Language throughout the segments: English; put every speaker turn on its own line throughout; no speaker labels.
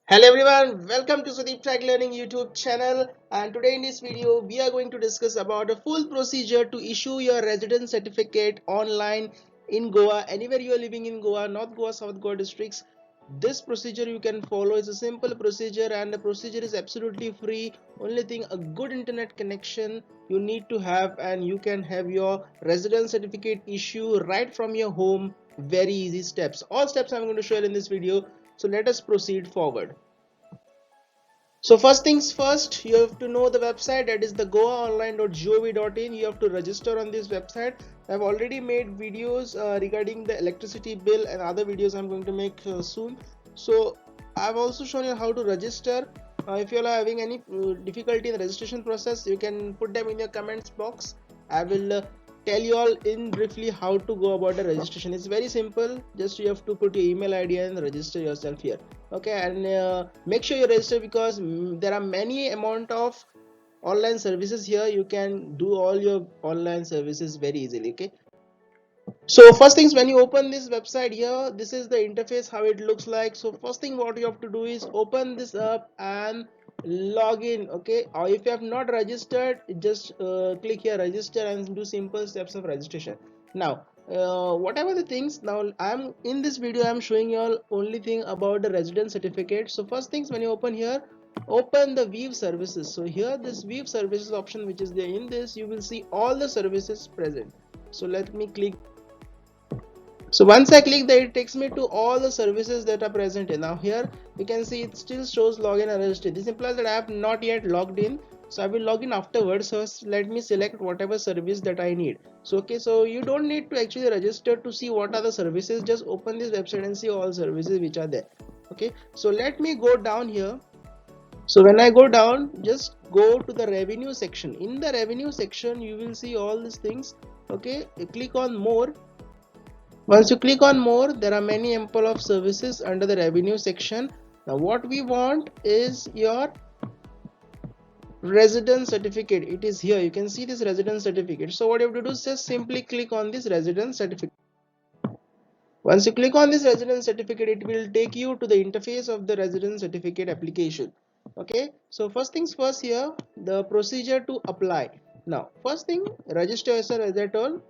Hello everyone, welcome to SUDIP Track Learning YouTube channel, and today in this video we are going to discuss about a full procedure to issue your residence certificate online in Goa. Anywhere you are living in Goa, North Goa, South Goa districts, this procedure you can follow. Is a simple procedure and the procedure is absolutely free. Only thing, a good internet connection you need to have, and you can have your residence certificate issue right from your home. Very easy steps. All steps I'm going to share in this video. So let us proceed forward. So first things first, you have to know the website, that is the goaonline.gov.in. You have to register on this website. I've already made videos regarding the electricity bill and other videos I'm going to make soon. So I've also shown you how to register. If you are having any difficulty in the registration process, you can put them in your comments box. I will tell you all in briefly how to go about the registration. It's very simple. Just you have to put your email ID and register yourself here. Okay, and make sure you register because there are many amount of online services here. You can do all your online services very easily. Okay, so first things, when you open this website here, this is the interface how it looks like. So first thing what you have to do is open this up and log in. Okay, or if you have not registered, just click here register and do simple steps of registration. Now whatever the things, now I'm in this video I'm showing you all only thing about the residence certificate. So first things, when you open here, open the view services. So here this view services option which is there, in this you will see all the services present. So let me click. So once I click that, it takes me to all the services that are present here. Now here you can see it still shows login and register. This implies that I have not yet logged in, so I will log in afterwards. So let me select whatever service that I need. So okay, so you don't need to actually register to see what are the services. Just open this website and see all services which are there. Okay, so let me go down here. So when I go down, just go to the revenue section. In the revenue section you will see all these things. Okay, you click on more. Once you click on more, there are many ample of services under the revenue section. Now what we want is your residence certificate. It is here, you can see this residence certificate. So what you have to do is just simply click on this residence certificate. Once you click on this residence certificate, it will take you to the interface of the residence certificate application. Okay, so first things first, here the procedure to apply. Now first thing, register yourself as I told,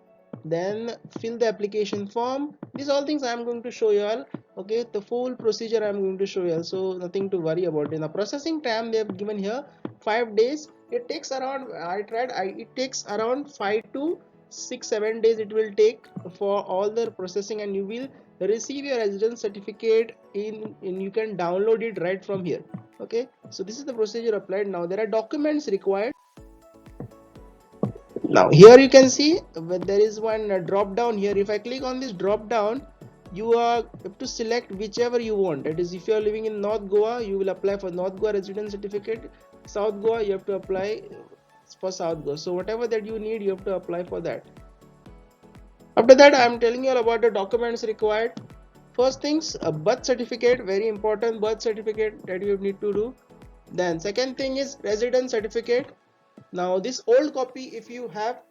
then fill the application form. These all things I am going to show you all. Okay, the full procedure I am going to show you all, so nothing to worry about. In the processing time they have given here 5 days. It takes around, it takes around 5 to 6-7 days it will take for all the processing, and you will receive your residence certificate in you can download it right from here. Okay, so this is the procedure applied. Now there are documents required. Now here you can see there is one drop down here. If I click on this drop down, you have to select whichever you want. That is, if you are living in North Goa, you will apply for North Goa residence certificate. South Goa, you have to apply for South Goa. So whatever that you need, you have to apply for that. After that, I am telling you all about the documents required. First things, a birth certificate, very important birth certificate that you need to do. Then second thing is residence certificate. Now this old copy if you have,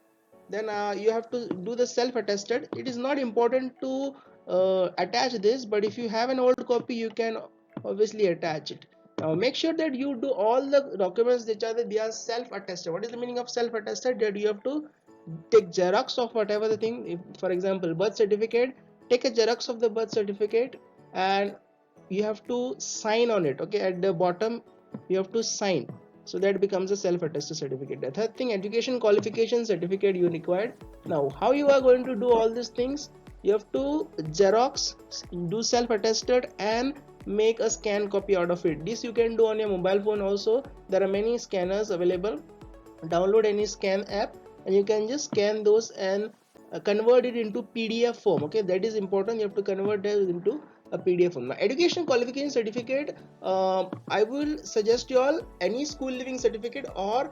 then you have to do the self-attested. It is not important to attach this, but if you have an old copy you can obviously attach it. Now make sure that you do all the documents which are they are self-attested. What is the meaning of self-attested? That you have to take xerox of whatever the thing. If for example birth certificate, take a xerox of the birth certificate and you have to sign on it. Okay, at the bottom you have to sign, so that becomes a self-attested certificate. The third thing, education qualification certificate you required. Now how you are going to do all these things? You have to xerox, do self-attested, and make a scan copy out of it. This you can do on your mobile phone also. There are many scanners available. Download any scan app and you can just scan those and convert it into PDF form. Okay, that is important. You have to convert that into a PDF form. Now education qualification certificate, I will suggest you all any school living certificate, or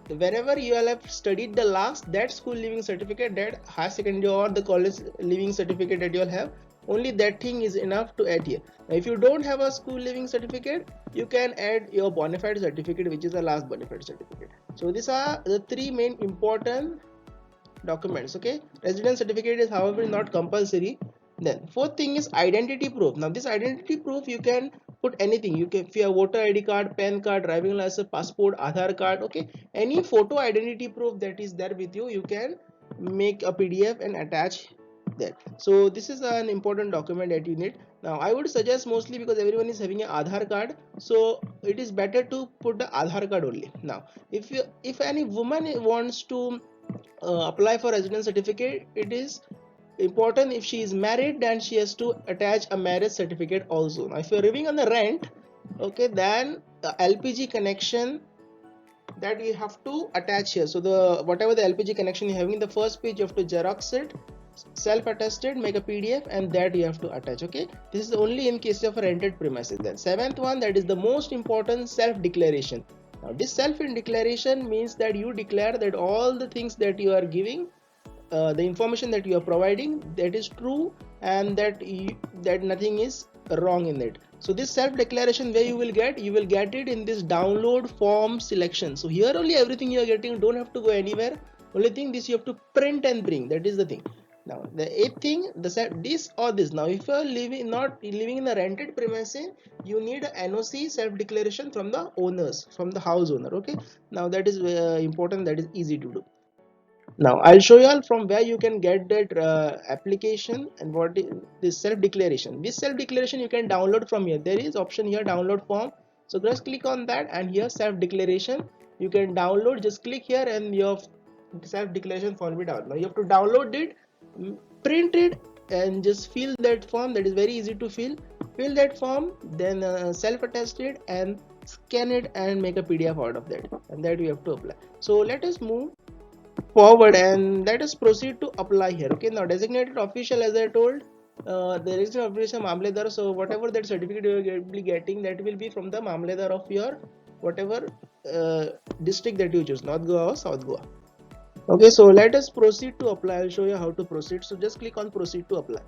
whenever you all have studied the last, that school living certificate, that higher secondary or the college living certificate that you all have, only that thing is enough to add here. Now if you don't have a school living certificate, you can add your bona fide certificate, which is the last bona fide certificate. So these are the three main important documents. Okay, residence certificate is however not compulsory. Then fourth thing is identity proof. Now this identity proof you can put anything. You can, if you have voter ID card, PAN card, driving license, passport, Aadhaar card, okay, any photo identity proof that is there with you, you can make a PDF and attach that. So this is an important document that you need. Now I would suggest, mostly because everyone is having an Aadhaar card, so it is better to put the Aadhaar card only. Now if any woman wants to apply for residence certificate, it is important, if she is married, then she has to attach a marriage certificate also. Now if you are living on the rent, okay, then the LPG connection that you have to attach here. So the whatever the LPG connection you're having in the first page, you have to Xerox it, self-attested, make a PDF, and that you have to attach. Okay, this is only in case of rented premises. Then seventh one, that is the most important, self-declaration. Now this self-declaration means that you declare that all the things that you are giving, the information that you are providing, that is true, and that nothing is wrong in it. So this self-declaration, where you will get it in this download form selection. So here only everything you are getting, don't have to go anywhere. Only thing, this you have to print and bring, that is the thing. Now the eighth thing, this or this. Now if you are not living in a rented premises, you need a NOC, self-declaration, from the owners, from the house owner. Okay, now that is important, that is easy to do. Now I'll show you all from where you can get that application, and what is this self-declaration. This self-declaration you can download from here. There is option here, download form. So just click on that, and here self-declaration you can download. Just click here and your self-declaration form will be downloaded. Now you have to download it, print it, and just fill that form. That is very easy to fill. Fill that form, then self-attest it and scan it and make a PDF out of that, and that you have to apply. So let us move forward and let us proceed to apply here. Okay, now designated official, as I told, there is an official mamledar. So whatever that certificate you will be getting, that will be from the mamledar of your whatever district that you choose, North Goa or South Goa. Okay, so let us proceed to apply. I'll show you how to proceed. So just click on proceed to apply.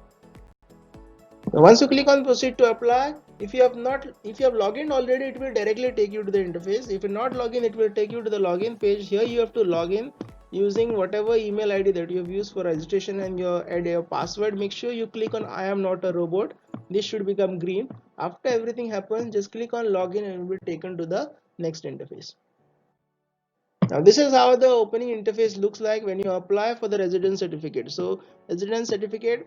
Now once you click on proceed to apply, if you have logged in already, it will directly take you to the interface. If you not log in, it will take you to the login page. Here you have to log in using whatever email ID that you have used for registration, and add your password. Make sure you click on I am not a robot. This should become green. After everything happens, just click on login and you will be taken to the next interface. Now this is how the opening interface looks like when you apply for the residence certificate. So residence certificate.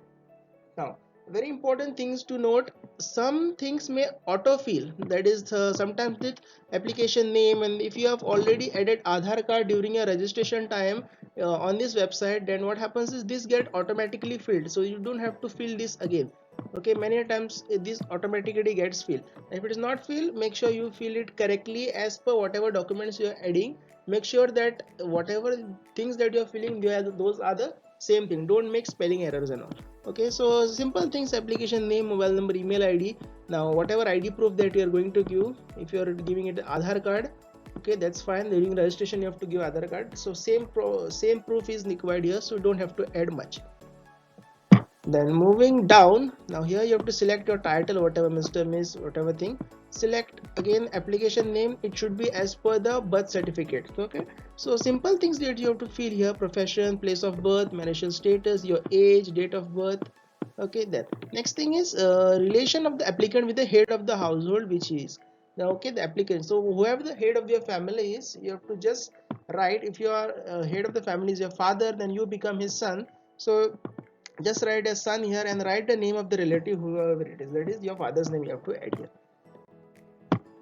Now very important things to note, some things may autofill, that is sometimes the application name, and if you have already added Aadhaar card during your registration time on this website, then what happens is this get automatically filled, so you don't have to fill this again. Okay, many times this automatically gets filled. If it is not filled, make sure you fill it correctly as per whatever documents you are adding. Make sure that whatever things that you are filling, those are the same thing. Don't make spelling errors and all. Okay, so simple things: application name, mobile number, email ID. Now whatever ID proof that you are going to give, if you are giving it Aadhaar card, okay, that's fine. During registration you have to give Aadhaar card, so same proof is required here, so you don't have to add much. Then moving down, now here you have to select your title, whatever, Mr., Miss, whatever thing. Select again application name, it should be as per the birth certificate. Okay, so simple things that you have to fill here: profession, place of birth, marital status, your age, date of birth. Okay, then next thing is relation of the applicant with the head of the household, which is now, okay, the applicant. So whoever the head of your family is, you have to just write. If you are head of the family is your father, then you become his son. So just write a son here and write the name of the relative, whoever it is, that is your father's name, you have to add here.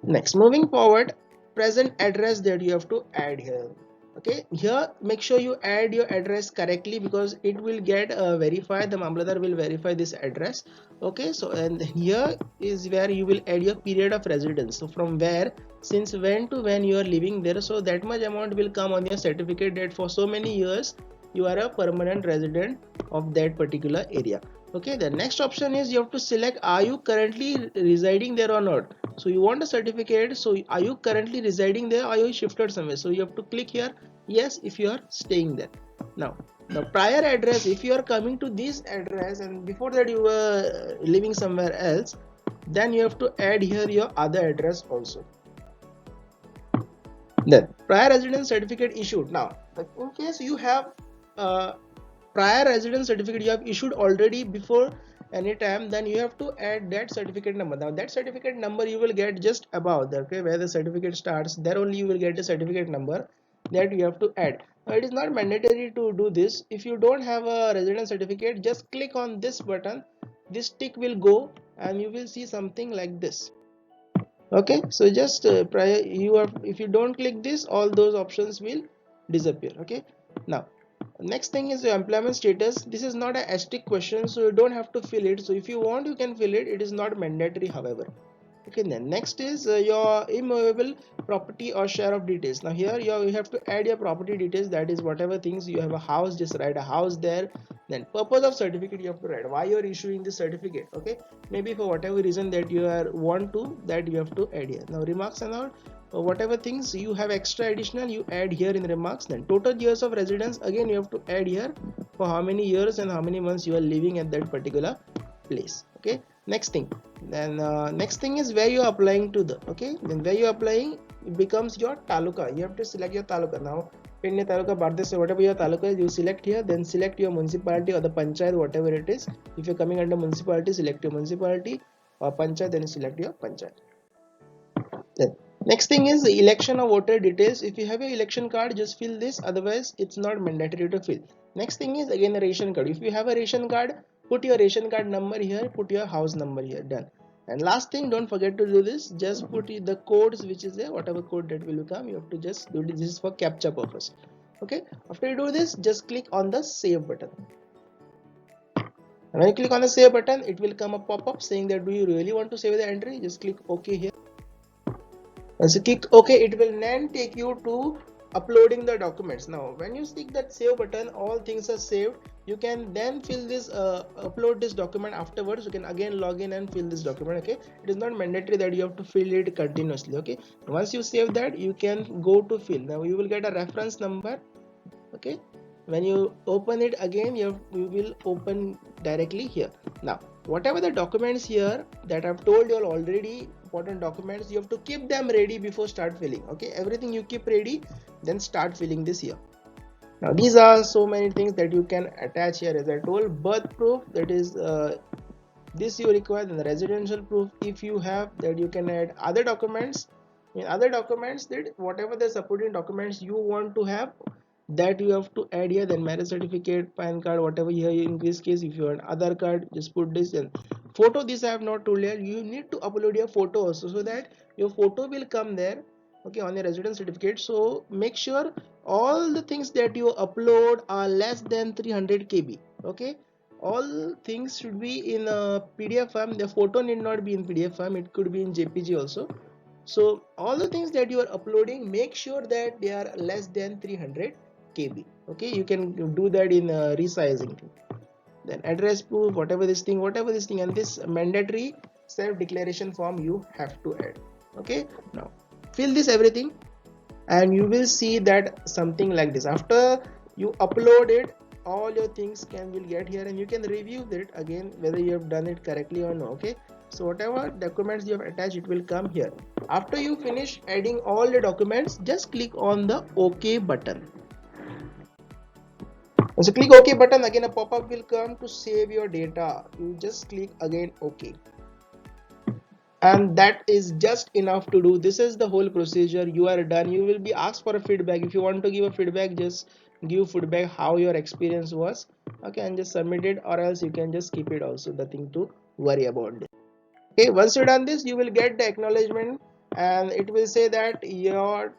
Next, moving forward, present address that you have to add here. Okay, here make sure you add your address correctly, because it will get verified. The Mamladar will verify this address. Okay, so and here is where you will add your period of residence. So from where, since when to when you are living there, so that much amount will come on your certificate that for so many years you are a permanent resident of that particular area. Okay, the next option is you have to select, are you currently residing there or not. So you want a certificate, so are you currently residing there, or are you shifted somewhere. So you have to click here yes if you are staying there. Now the prior address, if you are coming to this address and before that you were living somewhere else, then you have to add here your other address also. Then prior residence certificate issued. Now in case you have prior residence certificate you have issued already before anytime, then you have to add that certificate number. Now that certificate number you will get just above there, okay, where the certificate starts, there only you will get the certificate number that you have to add. Now it is not mandatory to do this. If you don't have a residence certificate, just click on this button, this tick will go and you will see something like this. Okay, so just prior you have, if you don't click this, all those options will disappear. Okay, now next thing is your employment status. This is not a asterisk question, so you don't have to fill it. So if you want, you can fill it. It is not mandatory, however. Okay, then next is your immovable property or share of details. Now here you have to add your property details, that is whatever things you have a house, just write a house there. Then purpose of certificate you have to write, why you are issuing the certificate. Okay, maybe for whatever reason that you are want to, that you have to add here. Now remarks and all, whatever things you have extra additional, you add here in remarks. Then total years of residence, again you have to add here for how many years and how many months you are living at that particular place. Okay, next thing, then next thing is where you are applying to the, okay, then where you are applying, it becomes your taluka. You have to select your taluka. Now Penne taluka, Bardesa, whatever your taluka is, you select here, then select your municipality or the panchayat, whatever it is. If you're coming under municipality, select your municipality, or panchayat, then you select your panchayat. Then next thing is the election of voter details. If you have your election card, just fill this, otherwise it's not mandatory to fill. Next thing is again a ration card. If you have a ration card, put your ration card number here, put your house number here, done. And last thing, don't forget to do this, just put the codes which is there, whatever code that will come, you have to just do this. This is for captcha purpose. Okay, after you do this, just click on the save button. And when you click on the save button, it will come a pop-up saying that do you really want to save the entry. Just click OK here. Once you click OK, it will then take you to uploading the documents. Now when you click that save button, all things are saved. You can then fill this upload this document afterwards. You can again log in and fill this document. Okay, it is not mandatory that you have to fill it continuously. Okay, once you save that, you can go to fill. Now you will get a reference number. Okay, when you open it again, you will open directly here. Now whatever the documents here that I've told you all already, important documents, you have to keep them ready before start filling. Okay, everything you keep ready, then start filling this here. Now these are so many things that you can attach here. As I told, birth proof, that is this you require. Then the residential proof, if you have that, you can add other documents. In other documents, that whatever the supporting documents you want to have, that you have to add here. Then marriage certificate, PAN card, whatever here. In this case, if you want Aadhaar card, just put this. And photo, this I have not told you, you need to upload your photo also, so that your photo will come there, okay, on your residence certificate. So make sure all the things that you upload are less than 300 KB. Okay, all things should be in a PDF form. The photo need not be in PDF form, it could be in JPG also. So all the things that you are uploading, make sure that they are less than 300 KB. Okay, you can do that in resizing. Then address proof, whatever this thing, and this mandatory self declaration form you have to add. Okay, now fill this everything and you will see that something like this. After you upload it, all your things will get here, and you can review it again whether you have done it correctly or no. Okay, so whatever documents you have attached, it will come here. After you finish adding all the documents, just click on the OK button. So click OK button, again a pop-up will come to save your data. You just click again OK, and that is just enough to do. This is the whole procedure. You are done. You will be asked for a feedback. If you want to give a feedback, just give feedback how your experience was. Okay, and just submit it, or else you can just keep it also, nothing to worry about this. Okay, once you done this, you will get the acknowledgement, and it will say that your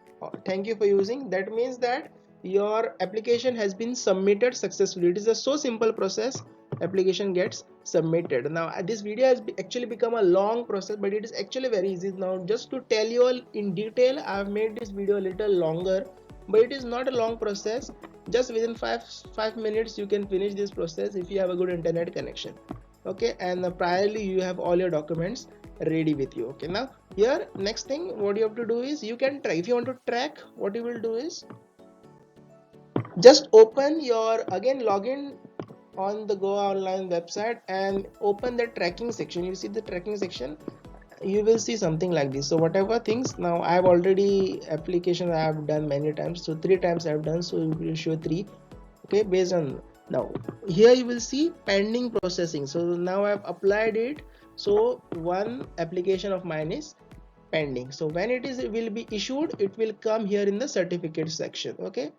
thank you for using. That means that your application has been submitted successfully. It is a so simple process. Application gets submitted. Now this video has actually become a long process, but it is actually very easy. Now just to tell you all in detail, I have made this video a little longer, but it is not a long process. Just within 5 minutes you can finish this process if you have a good internet connection. Okay, and priorly you have all your documents ready with you. Okay, now here next thing what you have to do is, you can track. If you want to track, what you will do is just open your, again login on the Goa online website and open the tracking section. You see the tracking section, you will see something like this. So whatever things, now I have already application I have done many times, so 3 times I have done, so it will show 3. Okay, based on Now here you will see pending processing. So now I've applied it, so one application of mine is pending. So when it will be issued, it will come here in the certificate section. Okay,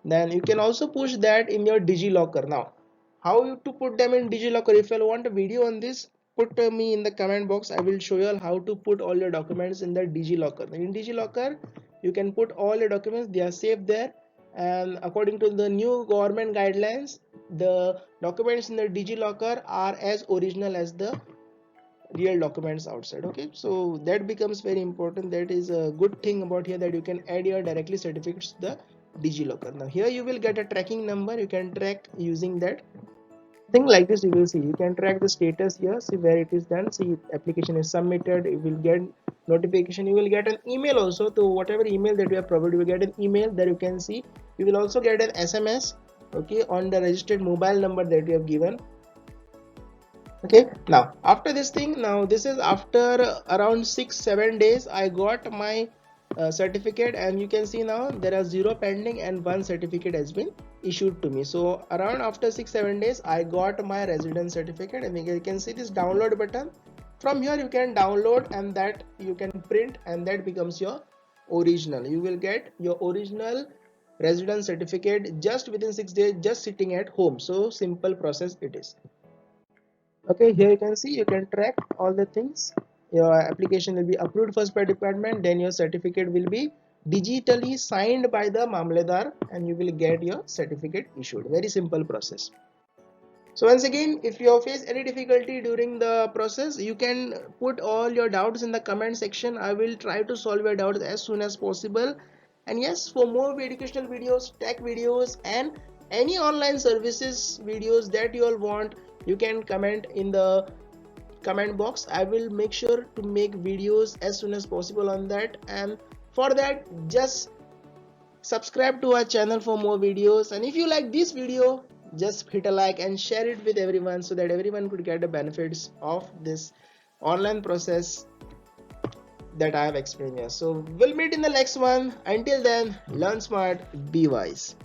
then you can also push that in your DigiLocker. Now how you to put them in DigiLocker? If you want a video on this, put me in the comment box. I will show you all how to put all your documents in the DigiLocker. In DigiLocker you can put all your documents, they are safe there, and according to the new government guidelines, the documents in the DigiLocker are as original as the real documents outside. Okay, so that becomes very important. That is a good thing about here, that you can add your directly certificates to the DigiLocker. Now here you will get a tracking number, you can track using that thing like this. You will see, you can track the status here, see where it is done, see application is submitted. You will get notification, you will get an email also. To whatever email that you have provided, you will get an email there, you can see. You will also get an SMS, okay, on the registered mobile number that you have given. Okay, now after this thing, now this is after around 6-7 days I got my certificate, and you can see now there are 0 pending and 1 certificate has been issued to me. So around after 6-7 days I got my residence certificate, and you can see this download button. From here you can download, and that you can print, and that becomes your original. You will get your original residence certificate just within 6 days, just sitting at home. So simple process it is. Okay, here you can see, you can track all the things. Your application will be approved first by department, then your certificate will be digitally signed by the mamledar, and you will get your certificate issued. Very simple process. So once again, if you face any difficulty during the process, you can put all your doubts in the comment section. I will try to solve your doubts as soon as possible. And yes, for more educational videos, tech videos, and any online services videos that you all want, you can comment in the comment box. I will make sure to make videos as soon as possible on that. And for that, just subscribe to our channel for more videos. And if you like this video, just hit a like and share it with everyone, so that everyone could get the benefits of this online process that I have explained here. So we'll meet in the next one. Until then, learn smart, be wise.